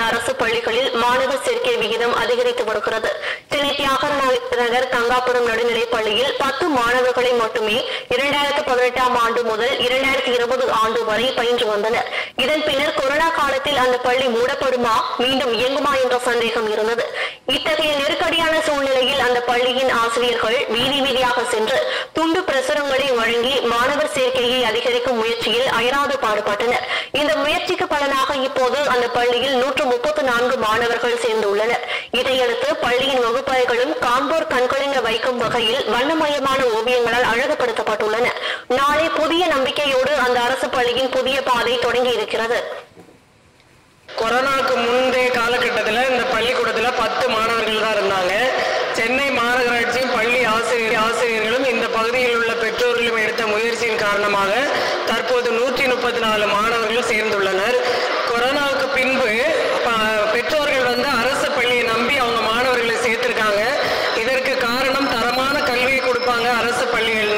அரசு பள்ளிகளில் மாணவர் சேர்க்கை விகிதம் அதிகரித்து வருகிறது. சென்னை தியாகராய நகர் தங்காபுரம் நடுநிலைப் பள்ளியில் 10 மாணவர்களை மட்டுமே 2018ஆம் ஆண்டு முதல் 2020 ஆண்டு வரை பயின்று வந்தனர். இதன் பின்னர் கொரோனா காலத்தில் அந்த பள்ளி மூடப்படுமா, மீண்டும் இயங்குமா என்ற சந்தேகம் இருந்தது. இத்தகைய நெருக்கடியான சூழ்நிலையில் அந்த பள்ளியின் ஆசிரியர்கள் வீதி வீதியாக சென்று துண்டு பிரசுரங்களை வழங்கி மாணவர் சேர்க்கையை அதிகரிக்கும் முயற்சியில் அயராது பாடுபட்டனர். இந்த முயற்சிக்கு பலனாக இப்போது அந்த பள்ளியில் 134 மாணவர்கள் சேர்ந்துள்ளனர். இதையடுத்து பள்ளியின் வகுப்பறைகளும் காண்போர் கண்கொள்ளிங்க வைக்கும் வகையில் வண்ணமயமான ஓவியங்களால் அழகுபடுத்தப்பட்டுள்ளன. நாளை புதிய நம்பிக்கையோடு அந்த அரசு பள்ளியின் புதிய பாதை தொடங்கி இருக்கிறது. கொரோனாவுக்கு முந்தைய காலகட்டத்தில் இந்த பள்ளிக்கூடத்தில் 10 மாணவர்கள் தான் இருந்தாங்க. சென்னை மாநகராட்சியும் பள்ளி ஆசிரியர்களும் இந்த பகுதியில் உள்ள பெற்றோர்களும் எடுத்த முயற்சியின் காரணமாக தற்போது 134 மாணவர்கள் சேர்ந்துள்ளனர். கொரோனாவுக்கு பின்பு பெற்றோர்கள் அரசு பள்ளியை நம்பி அவங்க மாணவர்களை சேர்த்திருக்காங்க. இதற்கு காரணம் தரமான கல்வியை கொடுப்பாங்க அரசு பள்ளிகள்.